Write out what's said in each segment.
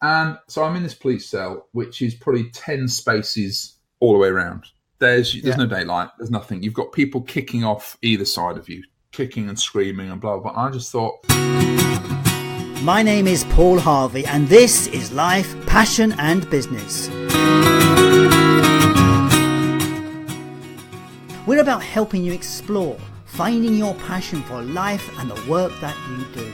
And so I'm in this police cell, which is probably 10 spaces all the way around. There's no daylight. There's nothing. You've got people kicking off either side of you, kicking and screaming and blah, blah, blah. I just thought... My name is Paul Harvey, and this is Life, Passion and Business. We're about helping you explore, finding your passion for life and the work that you do.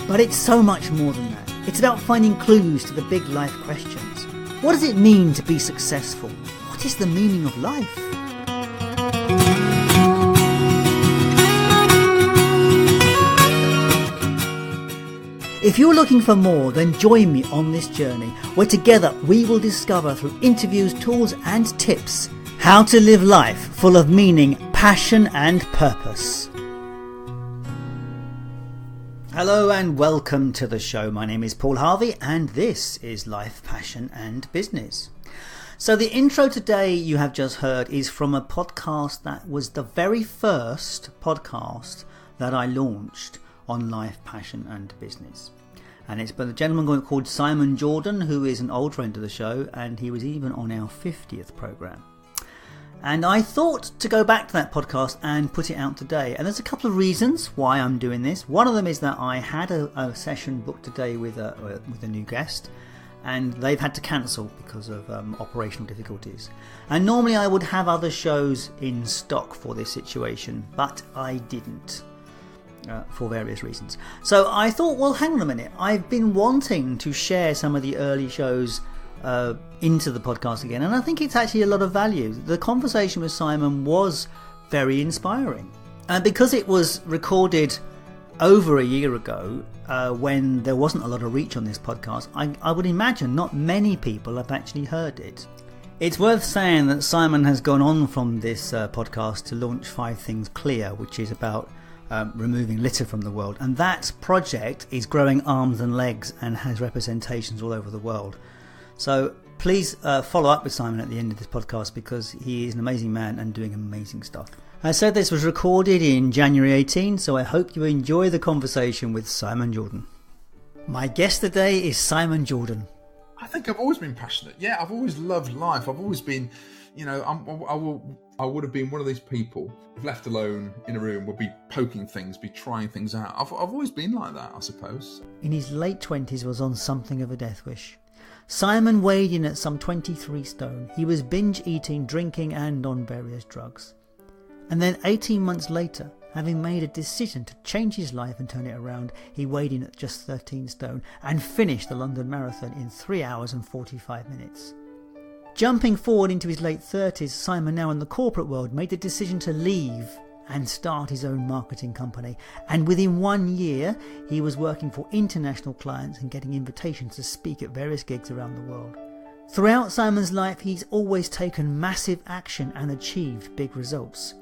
But it's so much more than that. It's about finding clues to the big life questions. What does it mean to be successful? What is the meaning of life? If you're looking for more, then join me on this journey, where together we will discover through interviews, tools and tips how to live life full of meaning, passion and purpose. Hello and welcome to the show. My name is Paul Harvey and this is Life, Passion and Business. So the intro today you have just heard is from a podcast that was the very first podcast that I launched on Life, Passion and Business. And it's by a gentleman called Simon Jordon, who is an old friend of the show, and he was even on our 50th programme. And I thought to go back to that podcast and put it out today. And there's a couple of reasons why I'm doing this. One of them is that I had a session booked today with a new guest, and they've had to cancel because of operational difficulties. And normally I would have other shows in stock for this situation, but I didn't. For various reasons. So I thought, well, hang on a minute. I've been wanting to share some of the early shows into the podcast again, and I think it's actually a lot of value. The conversation with Simon was very inspiring. And because it was recorded over a year ago, when there wasn't a lot of reach on this podcast, I would imagine not many people have actually heard it. It's worth saying that Simon has gone on from this podcast to launch 5 Things Clear, which is about removing litter from the world, and that project is growing arms and legs and has representations all over the world. So please follow up with Simon at the end of this podcast, because he is an amazing man and doing amazing stuff. I said this was recorded in January 18, so I hope you enjoy the conversation with Simon Jordon. My guest today is Simon Jordon. I think I've always been passionate. Yeah, I've always loved life. I've always been, I would have been one of these people, if left alone in a room, would be poking things, be trying things out. I've always been like that, I suppose. In his late 20s was on something of a death wish. Simon weighed in at some 23 stone. He was binge eating, drinking and on various drugs. And then 18 months later, having made a decision to change his life and turn it around, he weighed in at just 13 stone and finished the London Marathon in 3 hours and 45 minutes. Jumping forward into his late 30s, Simon, now in the corporate world, made the decision to leave and start his own marketing company. And within 1 year, he was working for international clients and getting invitations to speak at various gigs around the world. Throughout Simon's life, he's always taken massive action and achieved big results.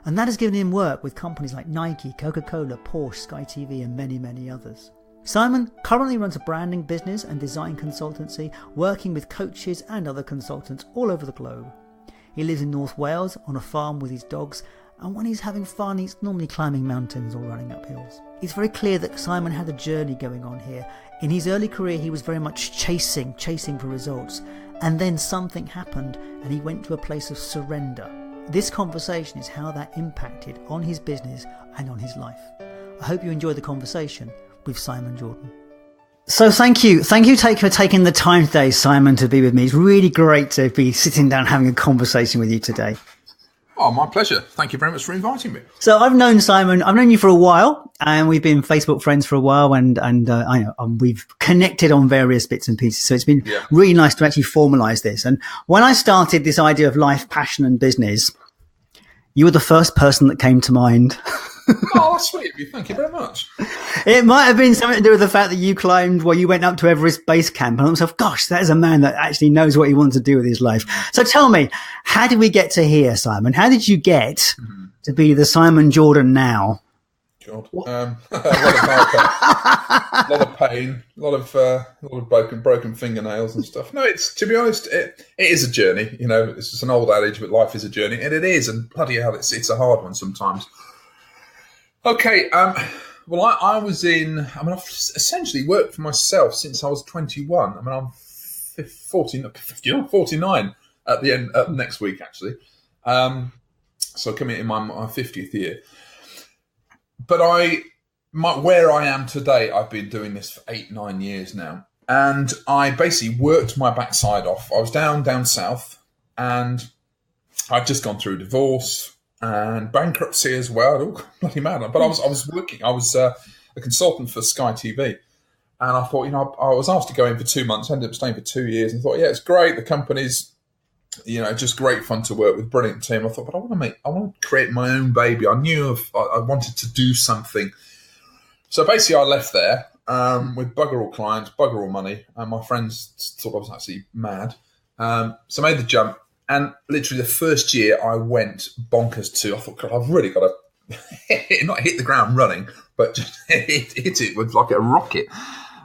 And that has given him work with companies like Nike, Coca-Cola, Porsche, Sky TV and many, many others. Simon currently runs a branding business and design consultancy, working with coaches and other consultants all over the globe. He lives in North Wales on a farm with his dogs, and when he's having fun, he's normally climbing mountains or running up hills. It's very clear that Simon had a journey going on here. In his early career, he was very much chasing for results, and then something happened and he went to a place of surrender. This conversation is how that impacted on his business and on his life. I hope you enjoy the conversation with Simon Jordon. So thank you for taking the time today, Simon, to be with me. It's really great to be sitting down having a conversation with you today. Oh, my pleasure. Thank you very much for inviting me. So I've known you for a while, and we've been Facebook friends for a while, and I know we've connected on various bits and pieces. So it's been really nice to actually formalize this. And when I started this idea of life, passion and business, you were the first person that came to mind. Oh, that's sweet of you. Thank you very much. It might have been something to do with the fact that you went up to Everest Base Camp, and I was like, gosh, that is a man that actually knows what he wants to do with his life. So tell me, how did we get to here, Simon? How did you get to be the Simon Jordon now? God. A lot of pain, a lot of broken fingernails and stuff. No, to be honest, it is a journey. It's just an old adage, but life is a journey, and it is. And bloody hell, it's a hard one sometimes. Okay. Well, I was I've essentially worked for myself since I was 21. I mean, I'm 49 at the end next week, actually. So coming in my 50th year. But where I am today, I've been doing this for 8-9 years now. And I basically worked my backside off. I was down south, and I'd just gone through divorce and bankruptcy as well. Oh, bloody mad. But I was working. I was a consultant for Sky TV. And I thought, I was asked to go in for 2 months, ended up staying for 2 years, and thought, yeah, it's great. The company's, just great fun to work with, brilliant team. I thought, but I want to create my own baby. I knew I wanted to do something. So basically I left there with bugger all clients, bugger all money. And my friends thought I was actually mad. So I made the jump. And literally the first year I went bonkers too. I thought, God, I've really got to not hit the ground running, but just hit it with like a rocket.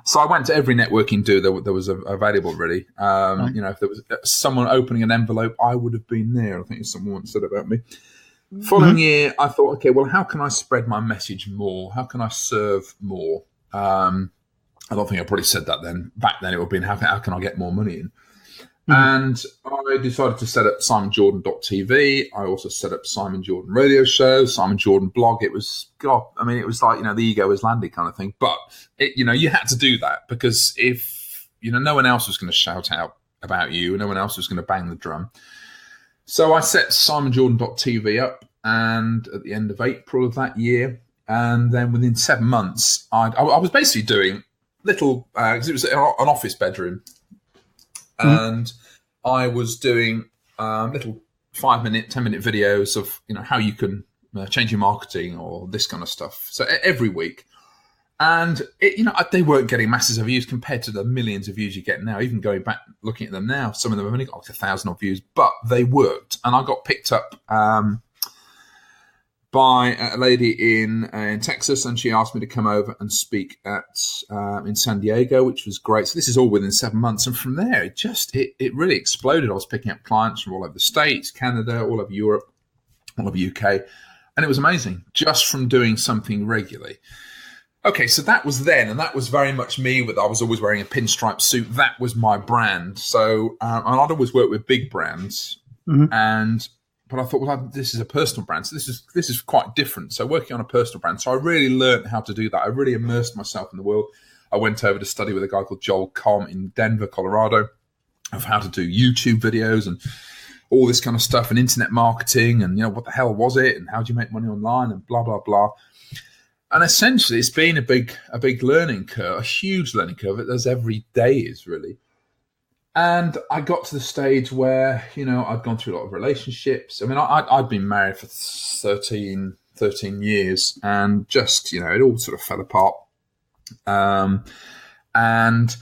So I went to every networking do there was available, really. Right. If there was someone opening an envelope, I would have been there. I think someone once said about me. Following year, I thought, okay, well, how can I spread my message more? How can I serve more? I don't think I probably said that then. Back then, it would have been, how can I get more money in? And I decided to set up SimonJordan.tv. I also set up Simon Jordon radio show, Simon Jordon blog. It was, it was like, the ego was landed kind of thing. But, you had to do that because if, no one else was going to shout out about you, no one else was going to bang the drum. So I set SimonJordan.tv up, and at the end of April of that year, and then within 7 months, I was basically doing little, because it was an office bedroom, and I was doing little 5-minute, 10-minute videos of how you can change your marketing or this kind of stuff. So every week, and they weren't getting masses of views compared to the millions of views you get now. Even going back looking at them now, some of them have only got like 1,000 odd views, but they worked, and I got picked up by a lady in Texas, and she asked me to come over and speak at in San Diego, which was great. So this is all within 7 months, and from there it really exploded. I was picking up clients from all over the States, Canada, all over Europe, all over UK, and it was amazing just from doing something regularly. Okay, so that was then, and that was very much me. I was always wearing a pinstripe suit. That was my brand. So and I'd always work with big brands, but I thought, well, this is a personal brand, so this is quite different. So working on a personal brand, so I really learned how to do that. I really immersed myself in the world. I went over to study with a guy called Joel Comm in Denver, Colorado, of how to do YouTube videos and all this kind of stuff, and internet marketing, and what the hell was it, and how do you make money online, and blah blah blah. And essentially, it's been a big learning curve, a huge learning curve, as every day is really. And I got to the stage where, I'd gone through a lot of relationships. I mean, I'd been married for 13 years, and just, it all sort of fell apart. And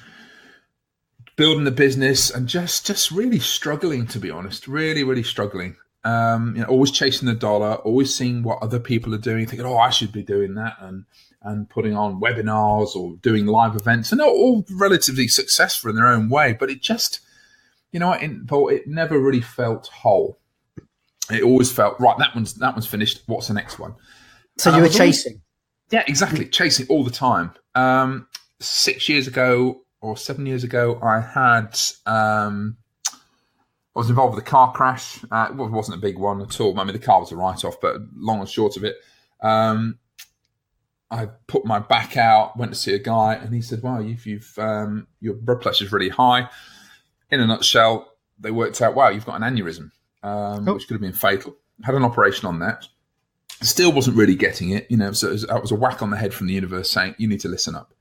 building the business and just really struggling, to be honest, really, really struggling. Always chasing the dollar, always seeing what other people are doing, thinking, I should be doing that, and putting on webinars or doing live events, and they're all relatively successful in their own way. But it just, it never really felt whole. It always felt, right, that one's finished. What's the next one? So you were chasing. Yeah, exactly. Chasing all the time. 6 years ago or 7 years ago, I was involved with a car crash. It wasn't a big one at all. I mean, the car was a write-off, but long and short of it, I put my back out, went to see a guy, and he said, wow, your blood pressure's really high. In a nutshell, they worked out, wow, you've got an aneurysm, which could have been fatal. Had an operation on that. Still wasn't really getting it, so it was a whack on the head from the universe saying, you need to listen up.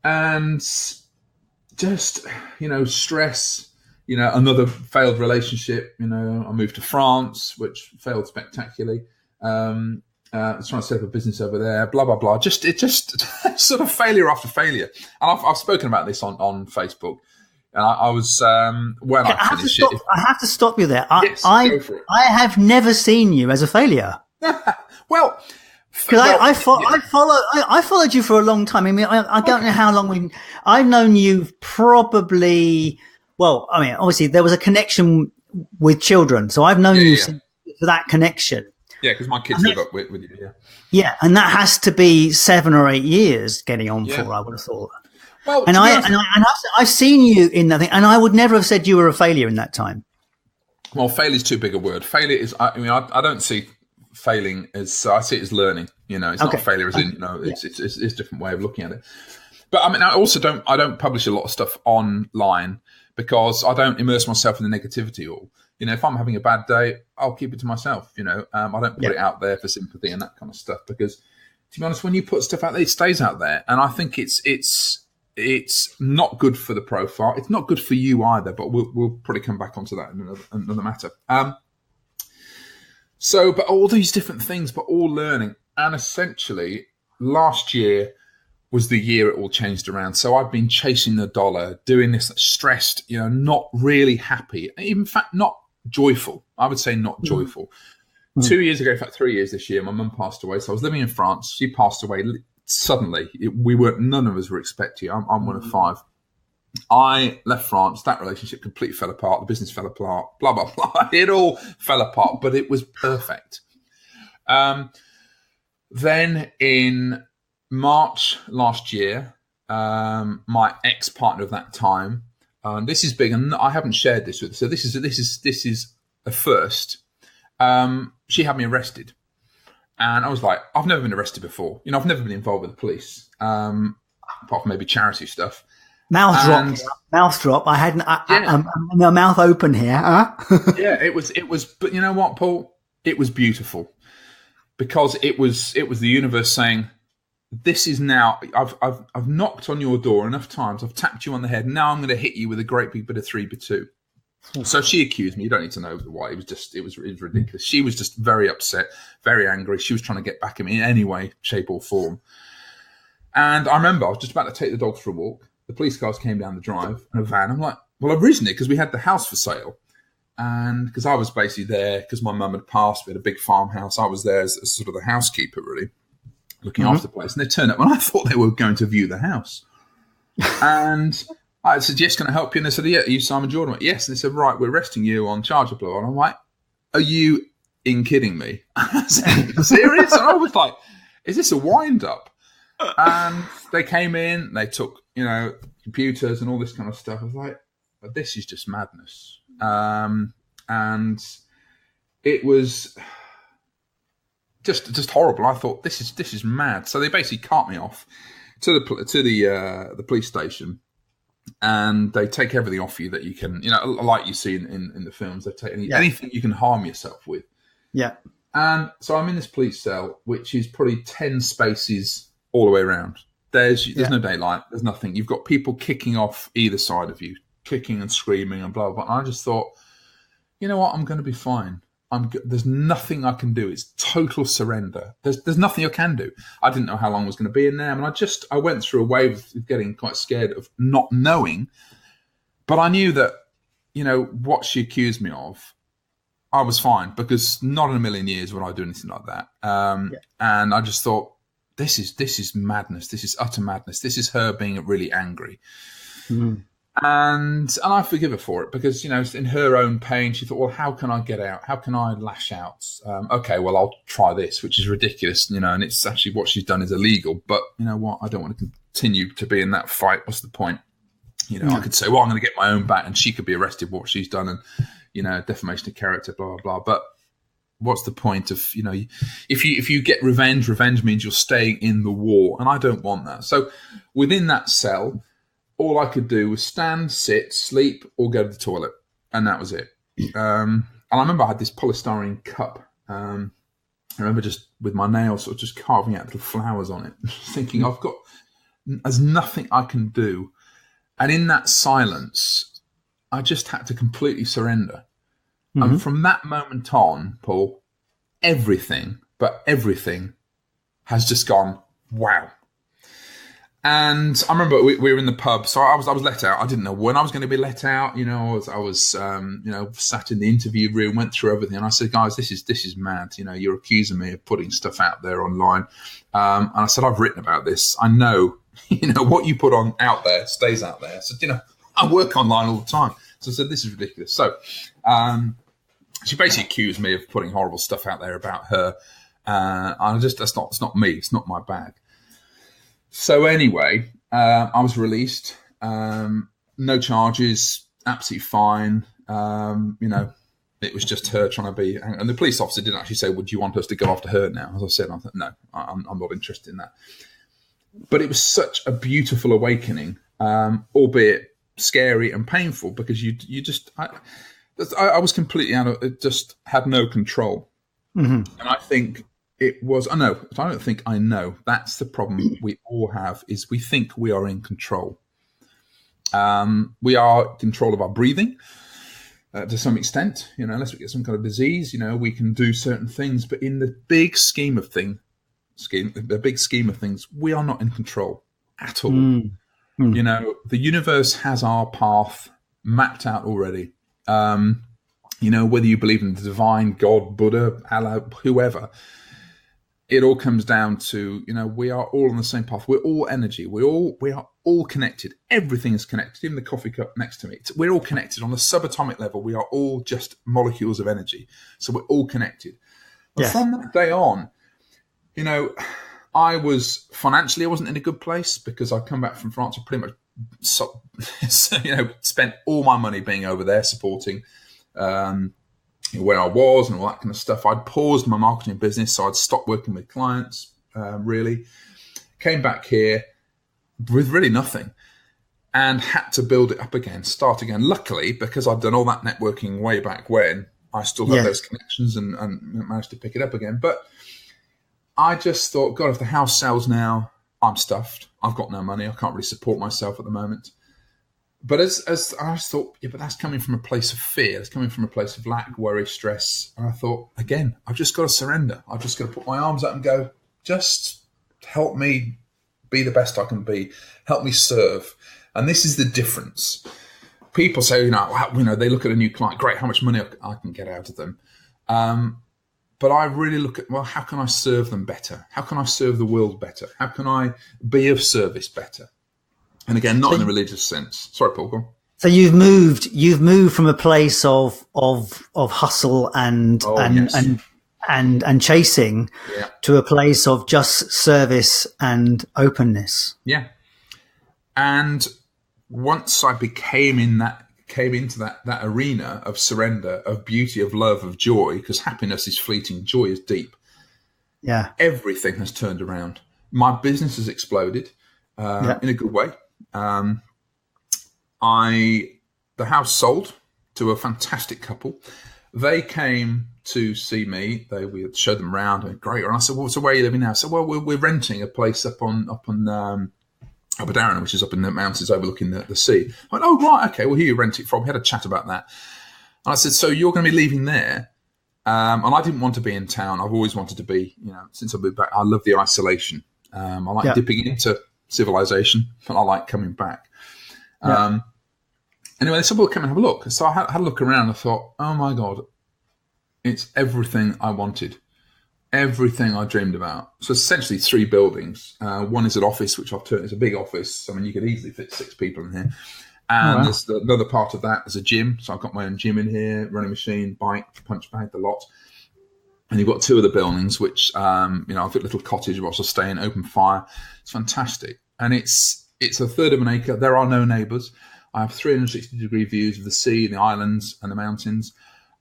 And just, stress, another failed relationship. I moved to France, which failed spectacularly. I was trying to set up a business over there, blah, blah, blah. It just sort of failure after failure. And I've spoken about this on Facebook. And I was, when I finished it. I have to stop you there. Yes, go for it. I have never seen you as a failure. Well, because I followed you for a long time. I mean, I don't know how long I've known you probably. Well, I mean, obviously there was a connection with children, so I've known you for that connection. Yeah, because my kids live up with you. Yeah. Yeah, and that has to be 7 or 8 years getting on for. I would have thought. Well, and I've seen you in that thing, and I would never have said you were a failure in that time. Well, failure is too big a word. Failure is. I I don't see failing as. I see it as learning. It's not failure as in. It's a different way of looking at it. But I mean, I also don't publish a lot of stuff online because I don't immerse myself in the negativity. Or if I'm having a bad day, I'll keep it to myself. I don't put it out there for sympathy and that kind of stuff because, to be honest, when you put stuff out there, it stays out there, and I think it's not good for the profile. It's not good for you either. But we'll probably come back onto that in another matter. But all these different things, but all learning, and essentially last year was the year it all changed around. So I've been chasing the dollar, doing this, stressed, not really happy. In fact, not joyful. I would say not joyful. 2 years ago, in fact, 3 years this year, my mum passed away. So I was living in France. She passed away suddenly. None of us were expecting. I'm one of 5. I left France. That relationship completely fell apart. The business fell apart. Blah, blah, blah. It all fell apart, but it was perfect. Then in March last year, my ex-partner of that time, this is big, and I haven't shared this with her, so this is a first. She had me arrested, and I was like, I've never been arrested before. I've never been involved with the police, apart from maybe charity stuff. Mouth drop. I had my mouth open here. Huh? Yeah, it was. But you know what, Paul? It was beautiful because it was the universe saying, this is now, I've knocked on your door enough times, I've tapped you on the head, now I'm going to hit you with a great big bit of 3x2. So she accused me. You don't need to know why. It was ridiculous. She was just very upset, very angry. She was trying to get back at me in any way, shape or form. And I remember I was just about to take the dog for a walk. The police cars came down the drive in a van. I'm like, well, originally, because we had the house for sale. And because I was basically there, because my mum had passed, we had a big farmhouse. I was there as sort of the housekeeper, really, looking after the place. And they turned up, and I thought they were going to view the house. And I said, yes, can I help you? And they said, yeah, are you Simon Jordon? I went, yes. And they said, right, we're arresting you on charge of blow. And I'm like, are you kidding me? I said, serious? And I was like, is this a wind-up? And they came in, they took, computers and all this kind of stuff. I was like, but this is just madness. And it was just horrible. I thought, this is mad. So they basically cart me off to the police station, and they take everything off you that you can, like you see in the films. They take anything you can harm yourself with. Yeah. And so I'm in this police cell, which is probably 10 spaces all the way around. There's no daylight. There's nothing. You've got people kicking off either side of you, kicking and screaming and blah, blah, blah. And I just thought, you know what? I'm going to be fine. There's nothing I can do. It's total surrender. There's nothing I can do. I didn't know how long I was going to be in there. I mean, I went through a wave of getting quite scared of not knowing. But I knew that, what she accused me of, I was fine, because not in a million years would I do anything like that. And I just thought, this is madness. This is utter madness. This is her being really angry. Mm. And I forgive her for it, because, in her own pain, she thought, well, how can I get out? How can I lash out? Okay, well, I'll try this, which is ridiculous, and it's actually what she's done is illegal. But you know what? I don't want to continue to be in that fight. What's the point? I could say, well, I'm going to get my own back, and she could be arrested for what she's done, and, defamation of character, blah, blah, blah. But what's the point of, if you get revenge means you're staying in the war, and I don't want that. So within that cell, all I could do was stand, sit, sleep, or go to the toilet, and that was it. And I remember I had this polystyrene cup. I remember just with my nails sort of just carving out little flowers on it, thinking there's nothing I can do. And in that silence, I just had to completely surrender. Mm-hmm. And from that moment on, Paul, everything has just gone, wow. And I remember we were in the pub, so I was let out. I didn't know when I was going to be let out. I was sat in the interview room, went through everything, and I said, guys, this is mad. you're accusing me of putting stuff out there online. And I said, I've written about this. I know, what you put on out there stays out there. I said, I work online all the time. So I said, this is ridiculous. So She basically accused me of putting horrible stuff out there about her. That's not me. It's not my bag. So anyway, I was released. No charges. Absolutely fine. It was just her trying to be. And the police officer didn't actually say, "Would you want us to go after her now?" As I said, I thought, no, I'm not interested in that. But it was such a beautiful awakening, albeit scary and painful, because I was completely out of it, just had no control. Mm-hmm. And I think it was, I don't think I know. That's the problem we all have, is we think we are in control. We are in control of our breathing to some extent, unless we get some kind of disease, we can do certain things. But in the big scheme of things, we are not in control at all. The universe has our path mapped out already. Whether you believe in the divine, God, Buddha, Allah, whoever, it all comes down to, we are all on the same path. We're all energy. We are all connected. Everything is connected. Even the coffee cup next to me. We're all connected on the subatomic level. We are all just molecules of energy. So we're all connected. But from that day on, I wasn't in a good place, because I'd come back from France and pretty much spent all my money being over there supporting where I was and all that kind of stuff. I'd paused my marketing business, so I'd stopped working with clients, really. Came back here with really nothing and had to build it up again, start again. Luckily, because I'd done all that networking way back when, I still had those connections and managed to pick it up again. But I just thought, God, if the house sells now, I'm stuffed. I've got no money. I can't really support myself at the moment. But as I just thought, but that's coming from a place of fear. It's coming from a place of lack, worry, stress. And I thought, again, I've just got to surrender. I've just got to put my arms up and go, just help me be the best I can be. Help me serve. And this is the difference. People say, they look at a new client, great, how much money I can get out of them. But I really look at, how can I serve them better? How can I serve the world better? How can I be of service better? And again, not in a religious sense. Sorry, Paul, go on. So you've moved from a place of hustle and chasing to a place of just service and openness. Yeah. And once I came into that arena of surrender, of beauty, of love, of joy, because happiness is fleeting, joy is deep. Yeah. Everything has turned around. My business has exploded in a good way. The house sold to a fantastic couple. They came to see me. We showed them around. And great. And I said, "Well, so where are you living now?" I said, "Well, we're renting a place up on Aberdaron, which is up in the mountains overlooking the sea." I went, "Oh, right, okay. Well, who you rent it from?" We had a chat about that. And I said, "So you're going to be leaving there?" And I didn't want to be in town. I've always wanted to be, since I moved back, I love the isolation. I like dipping into civilization, but I like coming back. Anyway, they said, "Well, come and have a look." So I had a look around and I thought, oh my God, it's everything I wanted. Everything I dreamed about. So essentially 3 buildings. One is an office, which I've turned into a big office. I mean, you could easily fit 6 people in here. And there's another part of that is a gym. So I've got my own gym in here, running machine, bike, punch bag, the lot. And you've got 2 of the buildings, which, I've got a little cottage where I stay in, open fire. It's fantastic. And it's a third of an acre. There are no neighbours. I have 360-degree views of the sea, the islands and the mountains.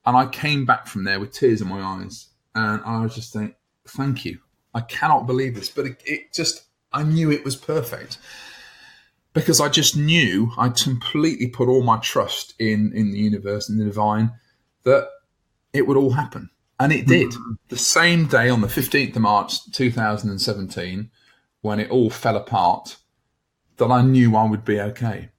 And I came back from there with tears in my eyes. And I was just thinking, thank you. I cannot believe this. But I knew it was perfect. Because I just knew I'd completely put all my trust in the universe and the divine, that it would all happen. And it did. The same day, on the 15th of March 2017, when it all fell apart, that I knew I would be okay.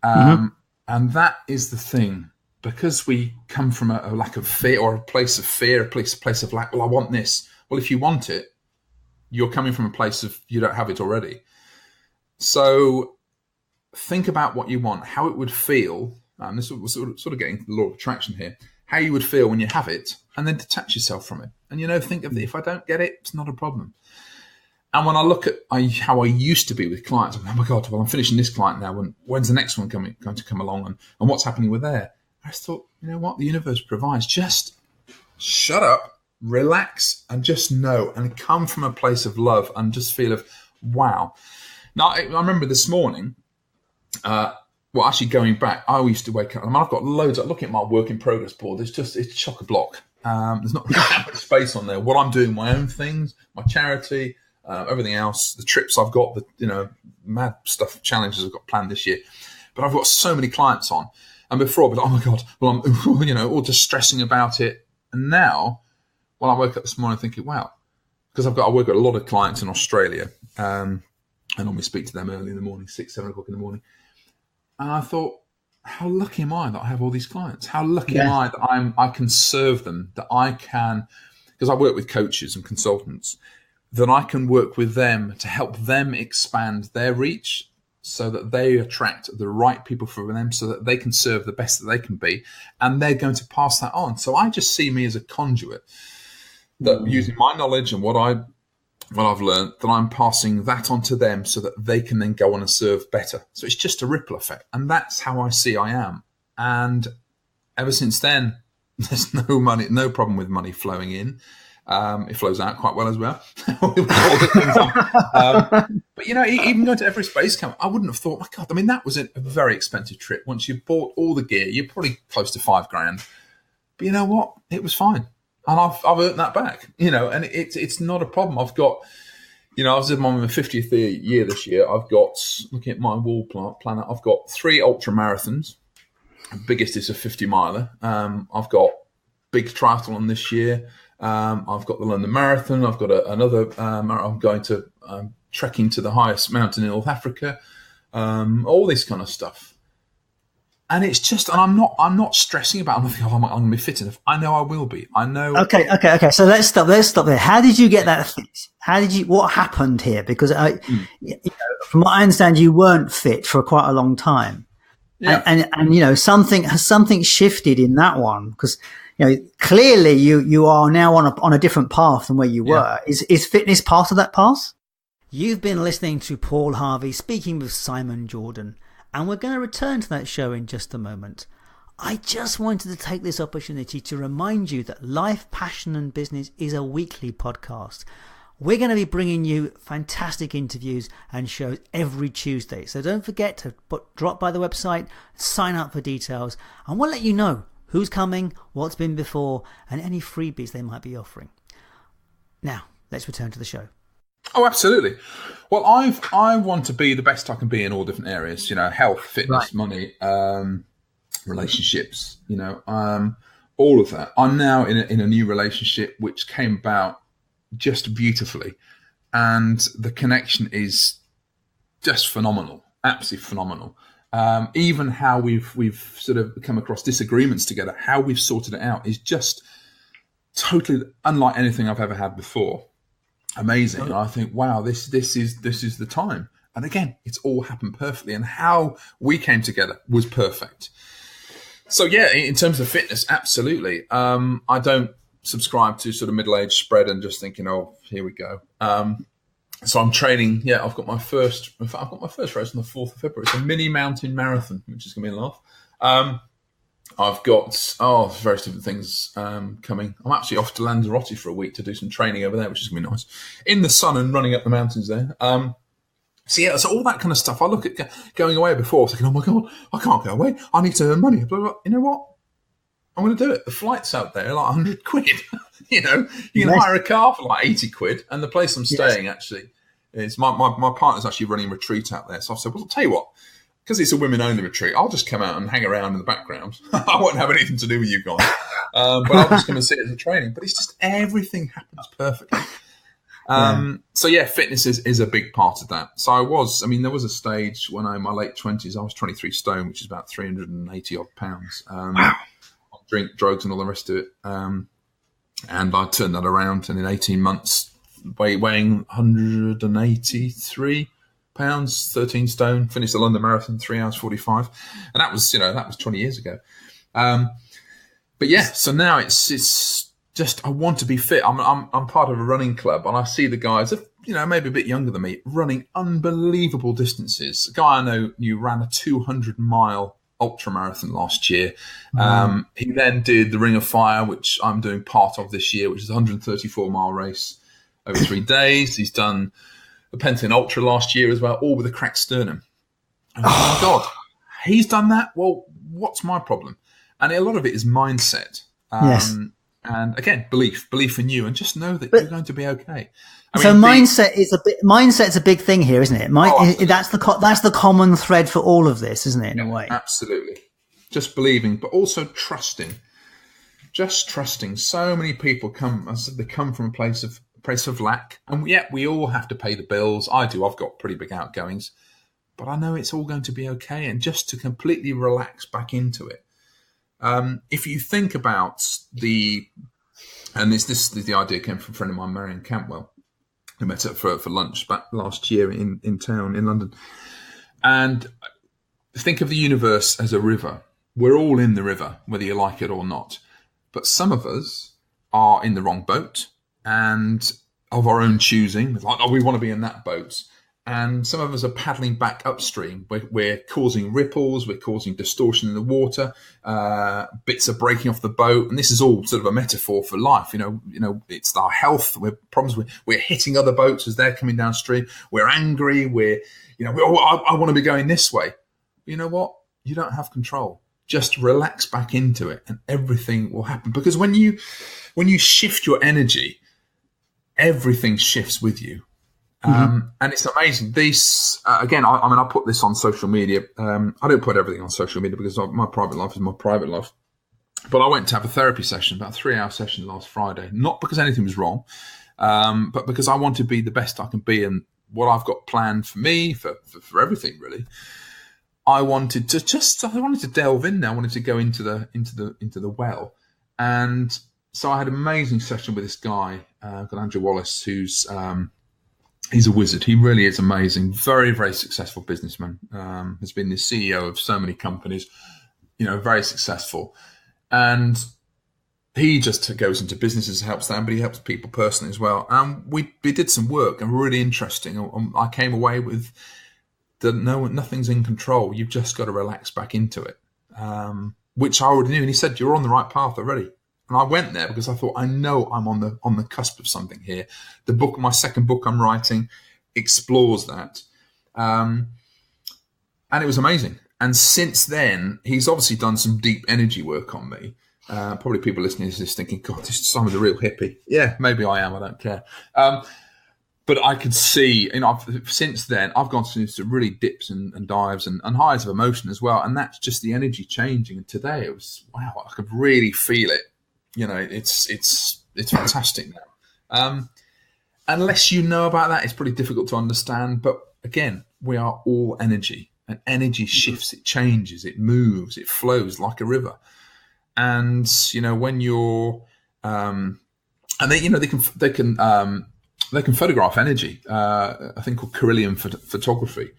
And that is the thing. Because we come from a lack of fear, or a place of fear, a place of lack. Well, I want this. Well, if you want it, you're coming from a place of you don't have it already. So think about what you want, how it would feel. And this was sort of getting the law of attraction here. How you would feel when you have it, and then detach yourself from it. And think of it. If I don't get it, it's not a problem. And when I look at how I used to be with clients, I'm like, oh my God, well, I'm finishing this client now. When's the next one going to come along, and what's happening with there? I just thought, you know what, the universe provides. Just shut up, relax, and just know, and come from a place of love and just feel of, wow. Now, I remember this morning, actually going back, I used to wake up, I've got loads, I'm looking at my work in progress board, it's chock-a-block. There's not really that much space on there. What I'm doing, my own things, my charity, everything else, the trips I've got, the mad stuff, challenges I've got planned this year. But I've got so many clients on. And before, but oh my God, well, I'm, all just stressing about it. And now, I woke up this morning thinking, wow, because I work with a lot of clients in Australia, and normally speak to them early in the morning, 6, 7 o'clock in the morning. And I thought, how lucky am I that I have all these clients? How lucky am I that I can serve them, that I can, because I work with coaches and consultants, that I can work with them to help them expand their reach so that they attract the right people for them so that they can serve the best that they can be. And they're going to pass that on. So I just see me as a conduit that using my knowledge and what I've learned, that I'm passing that on to them so that they can then go on and serve better. So it's just a ripple effect. And that's how I see I am. And ever since then, there's no problem with money flowing in. It flows out quite well as well. But, even going to Everest Base Camp, I wouldn't have thought, my God, that was a very expensive trip. Once you bought all the gear, you're probably close to $5,000. But you know what? It was fine. And I've earned that back, and it's not a problem. I've got, I was in my 50th year this year. I've got, looking at my wall planner, I've got 3 ultra marathons. The biggest is a 50 miler. I've got big triathlon this year. I've got the London Marathon. I've got another. I'm going to trekking to the highest mountain in North Africa. All this kind of stuff, and it's just. And I'm not stressing about. I'm not thinking, I'm going to be fit enough. I know I will be. I know. Okay. So let's stop there. How did you get that fit? What happened here? Because from what I understand, you weren't fit for quite a long time. Yeah. And something shifted in that one because. Clearly you are now on a different path than where you were. Is fitness part of that path? You've been listening to Paul Harvey speaking with Simon Jordon, and we're going to return to that show in just a moment. I just wanted to take this opportunity to remind you that Life, Passion and Business is a weekly podcast. We're going to be bringing you fantastic interviews and shows every Tuesday. So don't forget to drop by the website, sign up for details, and we'll let you know who's coming, what's been before, and any freebies they might be offering. Now, let's return to the show. Oh, absolutely. Well, I want to be the best I can be in all different areas. Health, fitness, money, relationships. All of that. I'm now in a new relationship which came about just beautifully, and the connection is just phenomenal, absolutely phenomenal. Even how we've sort of come across disagreements together, how we've sorted it out is just totally unlike anything I've ever had before. Amazing. And I think, wow, this is the time. And again, it's all happened perfectly. And how we came together was perfect. So yeah, in terms of fitness, absolutely. I don't subscribe to sort of middle-aged spread and just thinking, oh, here we go. So I'm training. Yeah, I've got my first race on the 4th of February. It's a mini mountain marathon, which is going to be a laugh. I've got various different things coming. I'm actually off to Lanzarote for a week to do some training over there, which is going to be nice. In the sun and running up the mountains there. So all that kind of stuff. I look at going away before. I was thinking, oh my God, I can't go away. I need to earn money. Blah, blah. You know what? I'm going to do it. The flights out there are like 100 quid. You can hire a car for like 80 quid. And the place I'm staying actually is my partner's actually running a retreat out there. So I said, well, I'll tell you what, because it's a women-only retreat, I'll just come out and hang around in the background. I won't have anything to do with you guys. But I'll just come and see it as a training. But it's just everything happens perfectly. So yeah, fitness is a big part of that. So there was a stage when in my late 20s, I was 23 stone, which is about 380 odd pounds. Wow. Drink, drugs and all the rest of it. And I turned that around, and in 18 months, weighing 183 pounds, 13 stone, finished the London Marathon, 3 hours 45. And that was 20 years ago. But yeah, so now it's just, I want to be fit. I'm part of a running club, and I see the guys, maybe a bit younger than me, running unbelievable distances. A guy I knew ran a 200-mile ultra marathon last year. He then did the Ring of Fire, which I'm doing part of this year, which is a 134-mile race over 3 days. He's done the Pentagon Ultra last year as well, all with a cracked sternum. And oh my God, he's done that? Well, what's my problem? And a lot of it is mindset. Yes. And again, belief in you, and just know that you're going to be okay. Mindset's a big thing here, isn't it? That's the common thread for all of this, isn't it? In a way, absolutely. Just believing, but also trusting. Just trusting. So many people come from a place of lack, and yet we all have to pay the bills. I do. I've got pretty big outgoings, but I know it's all going to be okay. And just to completely relax back into it. If you think about the idea came from a friend of mine, Marion Cantwell. I met her for lunch back last year in town in London. And think of the universe as a river. We're all in the river, whether you like it or not. But some of us are in the wrong boat and of our own choosing. Like, we want to be in that boat. And some of us are paddling back upstream. We're causing ripples. We're causing distortion in the water. Bits are breaking off the boat, and this is all sort of a metaphor for life. You know, it's our health. We're hitting other boats as they're coming downstream. We're angry. I want to be going this way. You know what? You don't have control. Just relax back into it, and everything will happen. Because when you shift your energy, everything shifts with you. And it's amazing. This again, I put this on social media. I don't put everything on social media because my private life is my private life. But I went to have a therapy session, about a 3-hour session last Friday. Not because anything was wrong, but because I want to be the best I can be, and what I've got planned for me, for everything really. I wanted to delve in there. I wanted to go into the well, and so I had an amazing session with this guy called Andrew Wallace, who's he's a wizard. He really is amazing. Very, very successful businessman. Has been the CEO of so many companies, very successful. And he just goes into businesses, helps them, but he helps people personally as well. And we did some work, and really interesting. I came away with that nothing's in control. You've just got to relax back into it, which I already knew. And he said, you're on the right path already. And I went there because I thought, I know I'm on the cusp of something here. My second book I'm writing, explores that. And it was amazing. And since then, he's obviously done some deep energy work on me. Probably people listening to this thinking, God, this is Simon's a real hippie. Yeah, maybe I am. I don't care. But I could see, since then, I've gone through some really dips and dives and highs of emotion as well. And that's just the energy changing. And today it was, wow, I could really feel it. It's fantastic now. Unless you know about that, it's pretty difficult to understand. But again, we are all energy, and energy shifts, it changes, it moves, it flows like a river. And when you're, and they can photograph energy. A thing called Carillion photography.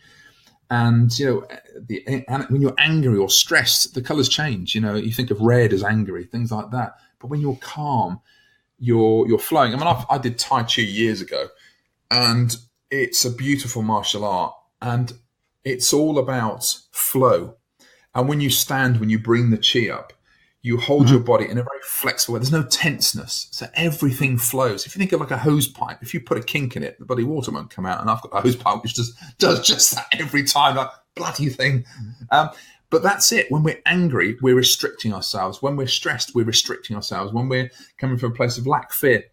And when you're angry or stressed, the colours change. You think of red as angry, things like that. But when you're calm, you're flowing. I did Tai Chi years ago, and it's a beautiful martial art, and it's all about flow. And when you bring the chi up, you hold your body in a very flexible way. There's no tenseness, so everything flows. If you think of like a hose pipe, if you put a kink in it, the bloody water won't come out. And I've got a hose pipe which just does just that every time, that bloody thing. But that's it. When we're angry, we're restricting ourselves. When we're stressed, we're restricting ourselves. When we're coming from a place of lack, fear,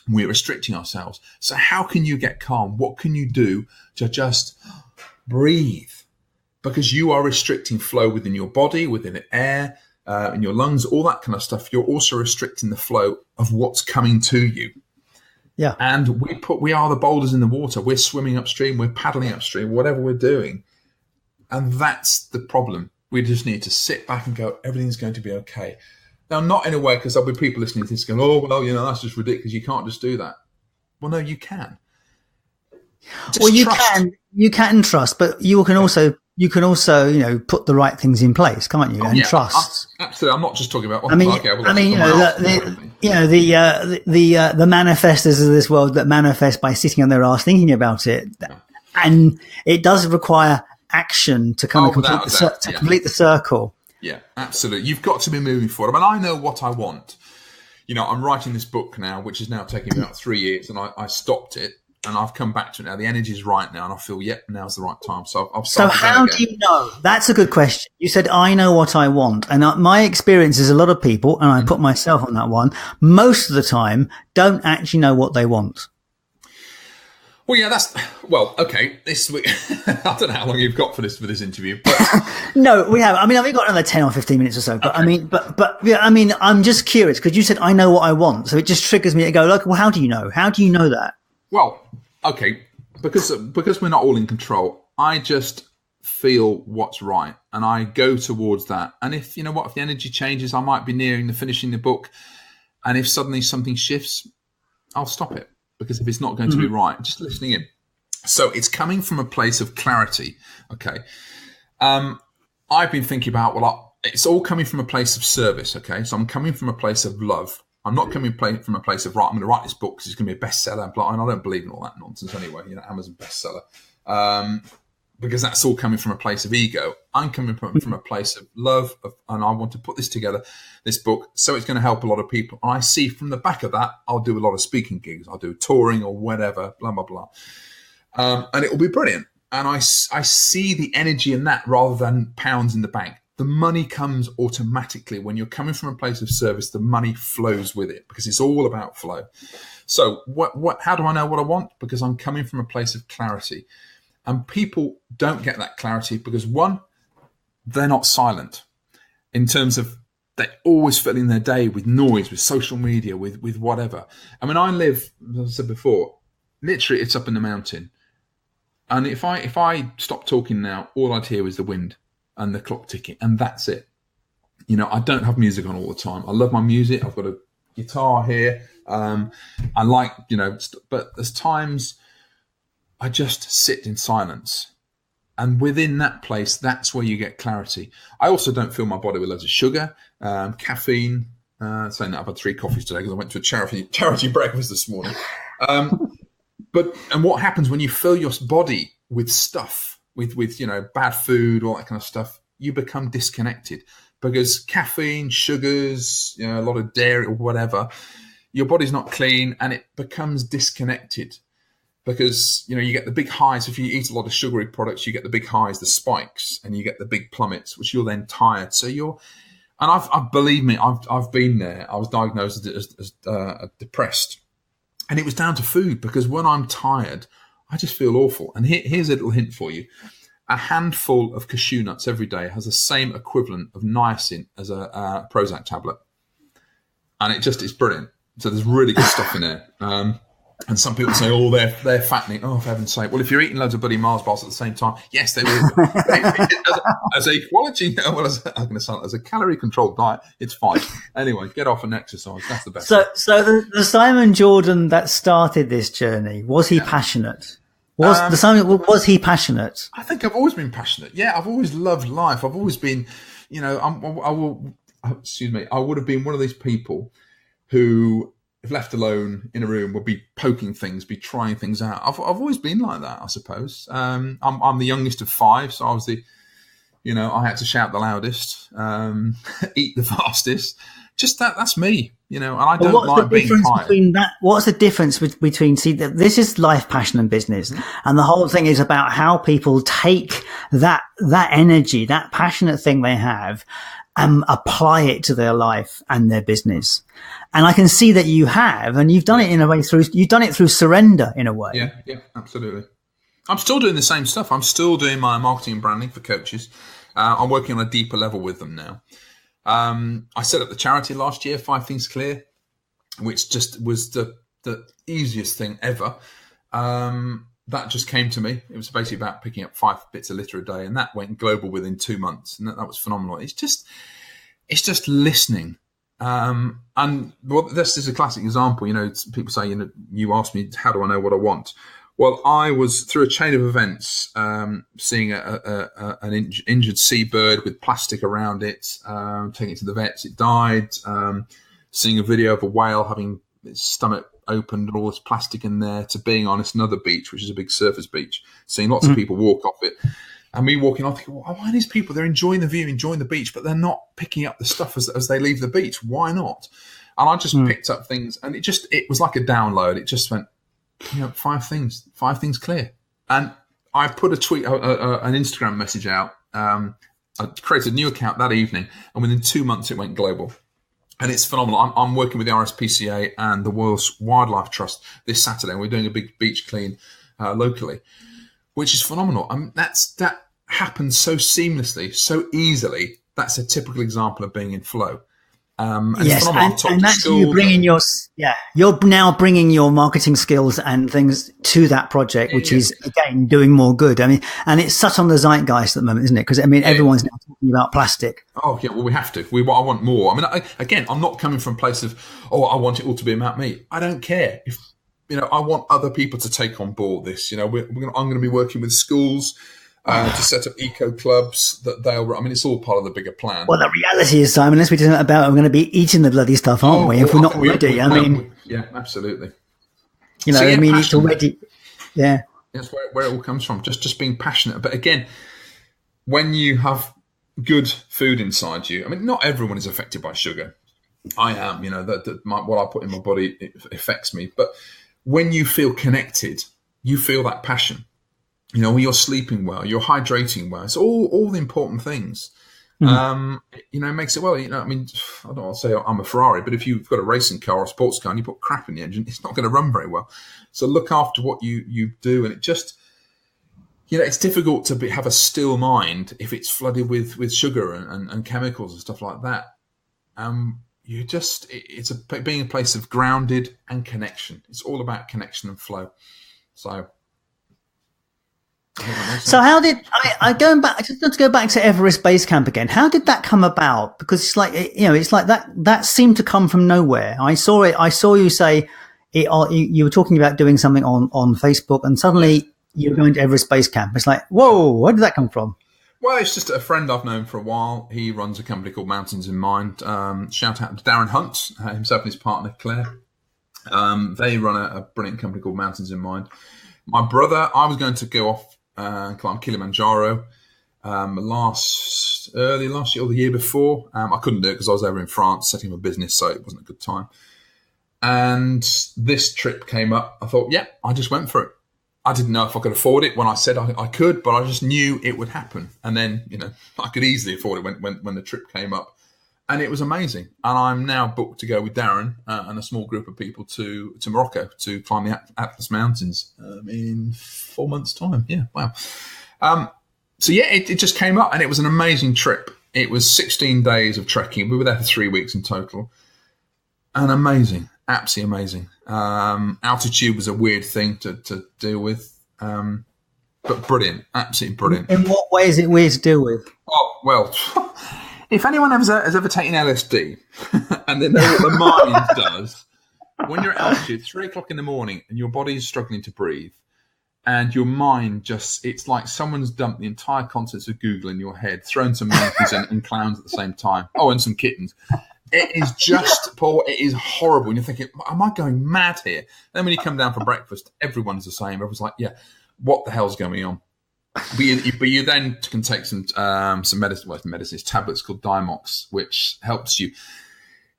we're restricting ourselves. So how can you get calm? What can you do to just breathe? Because you are restricting flow within your body, within the air, in your lungs, all that kind of stuff. You're also restricting the flow of what's coming to you. Yeah. And we are the boulders in the water. We're swimming upstream, we're paddling upstream, whatever we're doing. And that's the problem. We just need to sit back and go, everything's going to be okay. Now, not in a way, because there'll be people listening to this going, oh, well, that's just ridiculous. You can't just do that. Well, no, you can. You can trust, but you can also put the right things in place, can't you? And trust. Absolutely. I'm not just talking about. The manifestors of this world that manifest by sitting on their ass thinking about it, and it does require action to complete the circle. Yeah, absolutely. You've got to be moving forward. I mean, I know what I want. I'm writing this book now, which is now taking me about 3 years, and I stopped it, and I've come back to it now. The energy is right now, and I feel, now's the right time. So I've started. So how do you know? That's a good question. You said, I know what I want. And my experience is a lot of people, and I put myself on that one, most of the time don't actually know what they want. Well, yeah, okay. This week, I don't know how long you've got for this interview, but no, we have. I mean, I've got another 10 or 15 minutes or so. But okay. I'm just curious because you said I know what I want, so it just triggers me to go like, well, how do you know? How do you know that? Well, okay, because we're not all in control. I just feel what's right, and I go towards that. And if if the energy changes, I might be nearing the finishing the book, and if suddenly something shifts, I'll stop it. Because if it's not going to be right, just listening in. So it's coming from a place of clarity. Okay. I've been thinking about, it's all coming from a place of service. Okay. So I'm coming from a place of love. I'm not coming from a place of, right, I'm going to write this book because it's going to be a bestseller. And I don't believe in all that nonsense anyway, Amazon bestseller. Because that's all coming from a place of ego. I'm coming from a place of love, and I want to put this together, this book, so it's going to help a lot of people. And I see from the back of that, I'll do a lot of speaking gigs. I'll do touring or whatever, blah, blah, blah. And it will be brilliant. And I see the energy in that rather than pounds in the bank. The money comes automatically. When you're coming from a place of service, the money flows with it because it's all about flow. So how do I know what I want? Because I'm coming from a place of clarity. And people don't get that clarity because, one, they're not silent in terms of they're always filling their day with noise, with social media, with whatever. I mean, I live, as I said before, literally it's up in the mountain. And if I stop talking now, all I'd hear is the wind and the clock ticking, and that's it. I don't have music on all the time. I love my music. I've got a guitar here. I like, but there's times I just sit in silence. And within that place, that's where you get clarity. I also don't fill my body with loads of sugar, caffeine. Saying that I've had 3 coffees today because I went to a charity breakfast this morning. And what happens when you fill your body with stuff, with bad food, all that kind of stuff, you become disconnected because caffeine, sugars, a lot of dairy or whatever, your body's not clean and it becomes disconnected. Because, you get the big highs. If you eat a lot of sugary products, you get the big highs, the spikes, and you get the big plummets, which you're then tired. So believe me, I've been there. I was diagnosed as depressed. And it was down to food because when I'm tired, I just feel awful. And here's a little hint for you. A handful of cashew nuts every day has the same equivalent of niacin as a Prozac tablet. And it's brilliant. So there's really good stuff in there. And some people say, oh, they're fattening. Oh, for heaven's sake. Well, if you're eating loads of bloody Mars bars at the same time, yes, they will. as a quality, as a calorie-controlled diet, it's fine. Anyway, get off and exercise. That's the best. So the Simon Jordon that started this journey, was he passionate? Was he passionate? I think I've always been passionate. Yeah, I've always loved life. I've always been, I would have been one of these people who, if left alone in a room, would be poking things, be trying things out. I've always been like that, I suppose. I'm the youngest of 5, so I was I had to shout the loudest, eat the fastest. Just that's me, and I don't like being tired. What's the difference between, this is life, passion and business. And the whole thing is about how people take that energy, that passionate thing they have, and apply it to their life and their business. And I can see that you have, and you've done it in a way you've done it through surrender in a way. Yeah, absolutely. I'm still doing the same stuff. I'm still doing my marketing and branding for coaches. I'm working on a deeper level with them now. I set up the charity last year, 5 Things Clear, which just was the easiest thing ever. That just came to me. It was basically about picking up 5 bits of litter a day, and that went global within 2 months, and that was phenomenal. It's just listening. And this is a classic example. People say, you asked me, how do I know what I want? Well, I was through a chain of events, seeing an injured seabird with plastic around it, taking it to the vets. It died. Seeing a video of a whale having its stomach opened and all this plastic in there, to being on another beach, which is a big surfers beach, seeing lots of people walk off it. And me walking on, thinking, well, why are these people? They're enjoying the view, enjoying the beach, but they're not picking up the stuff as they leave the beach. Why not? And I just picked up things, and it was like a download. It just went, 5 things clear. And I put a tweet, an Instagram message out. I created a new account that evening, and within 2 months it went global. And it's phenomenal. I'm working with the RSPCA and the Royal Wildlife Trust this Saturday, and we're doing a big beach clean locally, which is phenomenal. That happens so seamlessly, so easily. That's a typical example of being in flow. Yes, and that's you bringing you're now bringing your marketing skills and things to that project, which is again doing more good. I mean, and it's such on the zeitgeist at the moment, isn't it? Because everyone's now talking about plastic. Oh yeah, well we have to. I want more. I mean, I'm not coming from a place of I want it all to be about me. I don't care if I want other people to take on board this. I'm going to be working with schools. To set up eco clubs that they'll. I mean, it's all part of the bigger plan. Well, the reality is, Simon, unless we do something about it, we're going to be eating the bloody stuff, aren't we? If we're not ready, yeah, absolutely. It's already. Yeah, that's where it all comes from. Just being passionate, but again, when you have good food inside you, I mean, not everyone is affected by sugar. I am. What I put in my body it affects me, but when you feel connected, you feel that passion. When you're sleeping well, you're hydrating well. It's all the important things. It makes it well. I mean, I don't want to say I'm a Ferrari, but if you've got a racing car or a sports car and you put crap in the engine, it's not going to run very well. So look after what you do. And it just, it's difficult to have a still mind if it's flooded with sugar and chemicals and stuff like that. It's being a place of grounded and connection. It's all about connection and flow. So how did I going back? I just want to go back to Everest Base Camp again. How did that come about? Because it's like it's like that seemed to come from nowhere. I saw it. I saw you say it. You were talking about doing something on Facebook, and suddenly you're going to Everest Base Camp. It's like, whoa, where did that come from? Well, it's just a friend I've known for a while. He runs a company called Mountains in Mind. Shout out to Darren Hunt, himself and his partner Claire. They run a brilliant company called Mountains in Mind. My brother, I was going to go off. Climb Kilimanjaro early last year or the year before. I couldn't do it because I was over in France setting up a business, so it wasn't a good time. And this trip came up. I thought, I just went for it. I didn't know if I could afford it when I said I could, but I just knew it would happen. And then, I could easily afford it when the trip came up. And it was amazing. And I'm now booked to go with Darren and a small group of people to Morocco to climb the Atlas Mountains in 4 months' time. Yeah, wow. It just came up, and it was an amazing trip. It was 16 days of trekking. We were there for 3 weeks in total. And amazing, absolutely amazing. Altitude was a weird thing to deal with, but brilliant, absolutely brilliant. In what way is it weird to deal with? Oh, well... If anyone has ever taken LSD and they know what the mind does, when you're at altitude, 3 o'clock in the morning, and your body is struggling to breathe, and your mind it's like someone's dumped the entire contents of Google in your head, thrown some monkeys and clowns at the same time. Oh, and some kittens. It is just, Paul, it is horrible. And you're thinking, am I going mad here? Then when you come down for breakfast, everyone's the same. Everyone's like, what the hell's going on? But you then can take some medicines, tablets called Dimox, which helps you.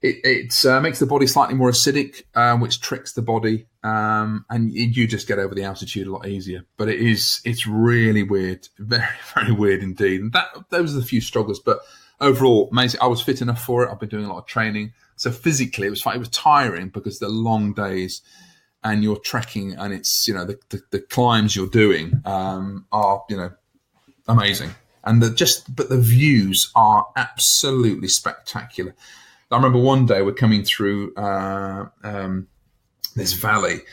It makes the body slightly more acidic, which tricks the body, and you just get over the altitude a lot easier. But it's really weird, very, very weird indeed. And those are the few struggles, but overall, amazing. I was fit enough for it. I've been doing a lot of training, so physically it was fine. It was tiring because the long days. And you're trekking, and it's the climbs you're doing are amazing, and but the views are absolutely spectacular. I remember one day we're coming through this valley,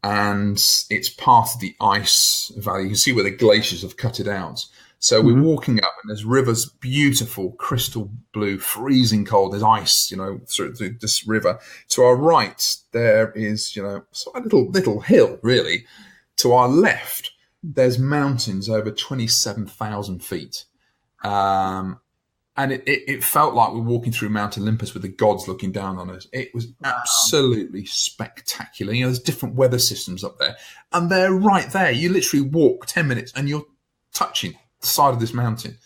and it's part of the ice valley. You can see where the glaciers have cut it out. So we're walking up, and there's rivers, beautiful, crystal blue, freezing cold. There's ice, through this river. To our right, there is, a little hill, really. To our left, there's mountains over 27,000 feet. And it felt like we're walking through Mount Olympus with the gods looking down on us. It was absolutely spectacular. There's different weather systems up there, and they're right there. You literally walk 10 minutes, and you're touching the side of this mountain.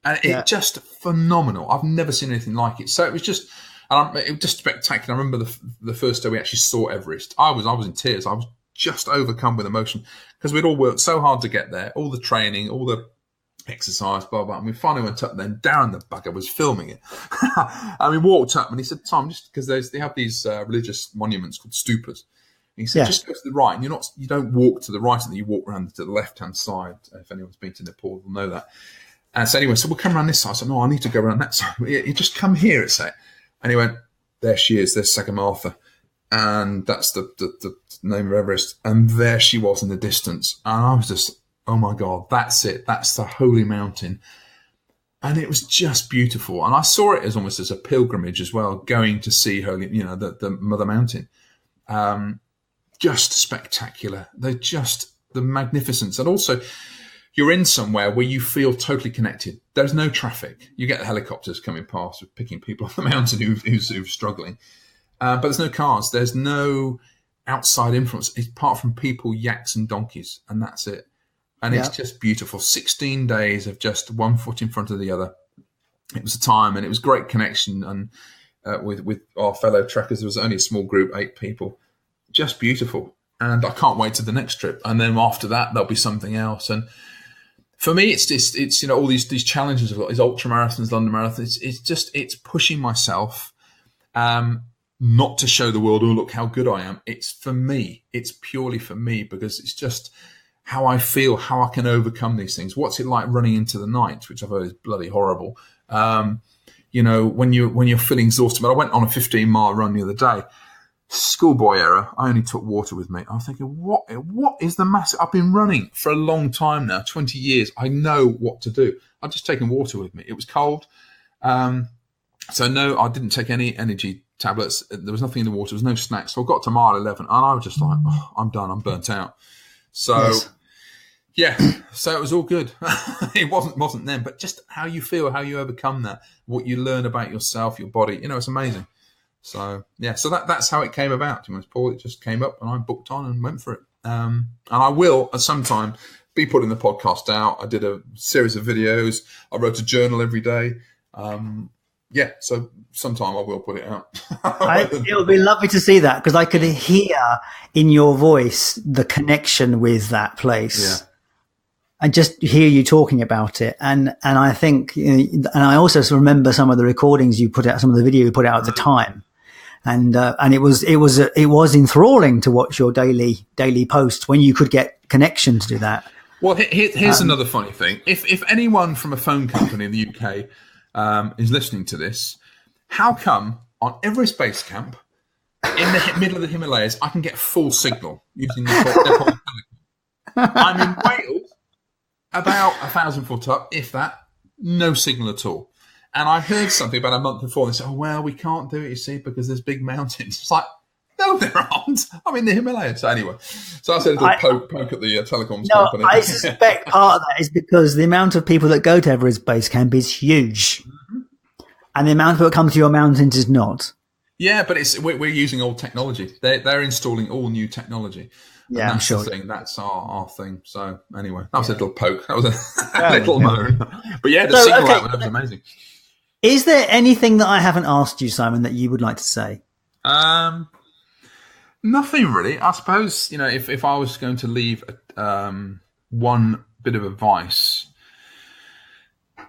And it just phenomenal. I've never seen anything like it. So it was just spectacular. I remember the first day we actually saw Everest. I was in tears. I was just overcome with emotion because we'd all worked so hard to get there, all the training, all the exercise, blah, blah. And we finally went up there, and Darren the bugger was filming it. And we walked up and he said, Tom, just because they have these religious monuments called stupas. And he said, just go to the right. And you don't walk to the right, and you walk around to the left-hand side. If anyone's been to Nepal, will know that. And so anyway, so we'll come around this side. I said, no, I need to go around that side. You just come here, it's it. And he went, there she is, there's Sagarmatha. And that's the name of Everest. And there she was in the distance. And I was just, oh my God, that's it. That's the holy mountain. And it was just beautiful. And I saw it as almost as a pilgrimage as well, going to see holy, the Mother Mountain. Just spectacular. They're just the magnificence. And also, you're in somewhere where you feel totally connected. There's no traffic. You get the helicopters coming past, picking people off the mountain who's struggling. But there's no cars. There's no outside influence, apart from people, yaks and donkeys, and that's it. And it's just beautiful. 16 days of just one foot in front of the other. It was a time, and it was great connection and with our fellow trekkers. There was only a small group, 8 people. Just beautiful. And I can't wait to the next trip. And then after that, there'll be something else. And for me, it's all these challenges I've got, these ultra marathons, London marathons. It's pushing myself, not to show the world, oh, look how good I am. It's for me. It's purely for me, because it's just how I feel, how I can overcome these things. What's it like running into the night, which I've heard is bloody horrible. When you're feeling exhausted. But I went on a 15-mile run the other day. Schoolboy error. I only took water with me. I was thinking, what is the massive? I've been running for a long time now, 20 years. I know what to do. I've just taken water with me. It was cold. So no, I didn't take any energy tablets. There was nothing in the water. There was no snacks. So I got to mile 11 and I was just like, oh, I'm done. I'm burnt out. So so it was all good. It wasn't then, but just how you feel, how you overcome that, what you learn about yourself, your body, it's amazing. So, so that's how it came about. Paul, it just came up and I booked on and went for it. And I will at some time be putting the podcast out. I did a series of videos. I wrote a journal every day. So sometime I will put it out. It would be lovely to see that, because I could hear in your voice the connection with that place. Yeah. And just hear you talking about it. And I think, and I also remember some of the recordings you put out, some of the video you put out at the time. And it was enthralling to watch your daily posts when you could get connection to do that. Well, here's another funny thing. If anyone from a phone company in the UK is listening to this, how come on Everest Base Camp in the middle of the Himalayas I can get full signal using the telecom? I'm in Wales, about 1,000 foot up, if that, no signal at all. And I heard something about a month before. They said, "Oh well, we can't do it, you see, because there's big mountains." It's like, no, there aren't. I'm in the Himalayas. So anyway, so I said a little poke at the telecoms company. I suspect part of that is because the amount of people that go to Everest Base Camp is huge, and the amount of people that come to your mountains is not. Yeah, but we're using old technology. They're installing all new technology. Yeah, I'm sure. The thing. That's our thing. So anyway, that was a little poke. That was a little moan. But yeah, the signal out was amazing. Is there anything that I haven't asked you, Simon, that you would like to say? Nothing really. I suppose, if I was going to leave one bit of advice,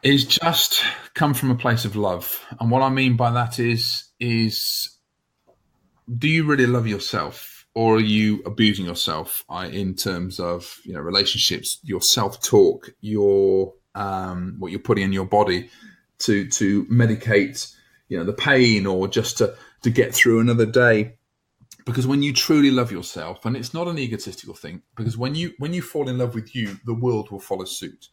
is just come from a place of love. And what I mean by that is do you really love yourself, or are you abusing yourself in terms of relationships, your self-talk, your what you're putting in your body to medicate the pain, or just to get through another day? Because when you truly love yourself, and it's not an egotistical thing, because when you fall in love with you, the world will follow suit.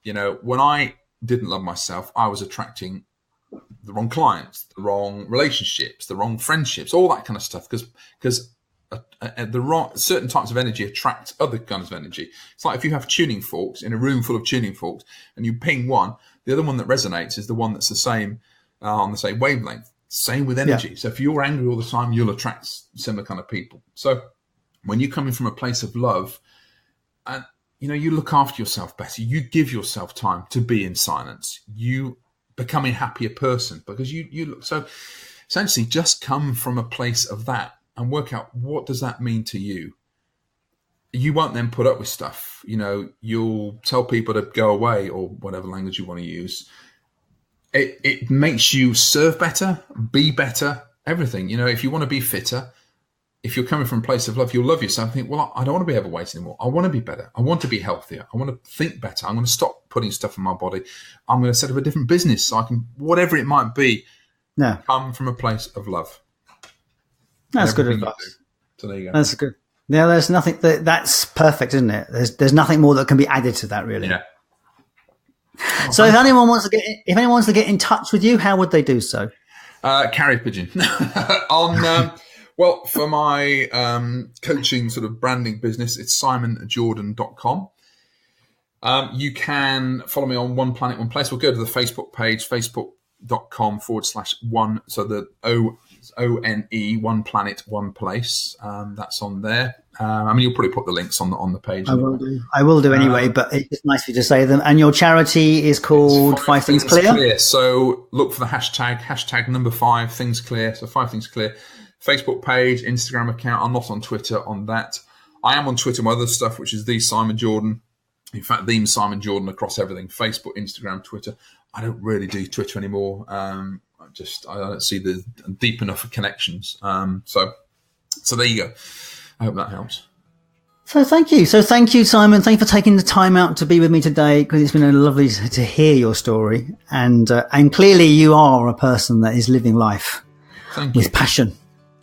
When I didn't love myself, I was attracting the wrong clients, the wrong relationships, the wrong friendships, all that kind of stuff, because the wrong certain types of energy attract other kinds of energy. It's like if you have tuning forks in a room full of tuning forks and you ping one, the other one that resonates is the one that's the same on the same wavelength. Same with energy. Yeah. So if you're angry all the time, you'll attract similar kind of people. So when you're coming from a place of love, and you look after yourself better. You give yourself time to be in silence. You become a happier person because you look. So essentially just come from a place of that and work out, what does that mean to you? You won't then put up with stuff. You'll tell people to go away, or whatever language you want to use. It makes you serve better, be better, everything. If you want to be fitter, if you're coming from a place of love, you'll love yourself and think, well, I don't want to be overweight anymore. I want to be better. I want to be healthier. I want to think better. I'm going to stop putting stuff in my body. I'm going to set up a different business so I can, whatever it might be, come from a place of love. That's good advice. So there you go. That's good. Yeah, there's nothing that's perfect, isn't it? There's nothing more that can be added to that, really. Yeah. So if anyone wants to get in touch with you, how would they do so? Carrier pigeon. Well, for my coaching sort of branding business, it's simonjordan.com. You can follow me on One Planet, One Place. We'll go to the Facebook page, facebook.com/one. So the ONE, One Planet, One Place. That's on there. You'll probably put the links on the page. I will do anyway, but it's nice for you to say them. And your charity is called Five Things Clear. So look for the hashtag number 5 Things Clear. So 5 Things Clear. Facebook page, Instagram account. I'm not on Twitter on that. I am on Twitter, my other stuff, which is the Simon Jordon. In fact, the Simon Jordon across everything: Facebook, Instagram, Twitter. I don't really do Twitter anymore. I don't see the deep enough connections. So there you go. I hope that helps. So thank you, Simon. Thank you for taking the time out to be with me today, because it's been lovely to hear your story, and clearly you are a person that is living life with passion.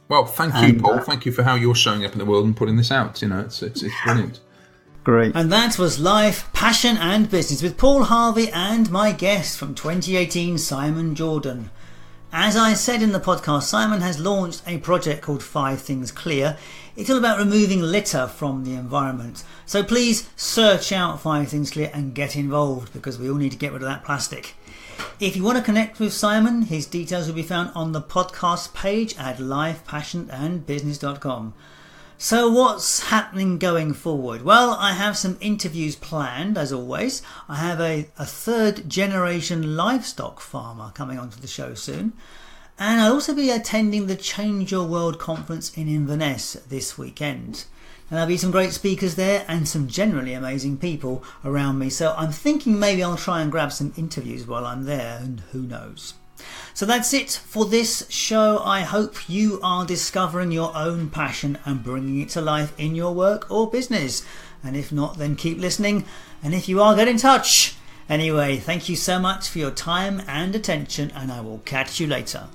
Well, thank you, Paul. Thank you for how you're showing up in the world and putting this out. It's brilliant. Great. And that was Life, Passion and Business with Paul Harvey and my guest from 2018, Simon Jordon. As I said in the podcast, Simon has launched a project called 5 Things Clear. It's all about removing litter from the environment. So please search out 5 Things Clear and get involved, because we all need to get rid of that plastic. If you want to connect with Simon, his details will be found on the podcast page at lifepassionandbusiness.com. So what's happening going forward? Well, I have some interviews planned, as always. I have a third generation livestock farmer coming onto the show soon. And I'll also be attending the Change Your World conference in Inverness this weekend. And there'll be some great speakers there and some generally amazing people around me. So I'm thinking maybe I'll try and grab some interviews while I'm there, and who knows. So that's it for this show. I hope you are discovering your own passion and bringing it to life in your work or business. And if not, then keep listening. And if you are, get in touch. Anyway, thank you so much for your time and attention, and I will catch you later.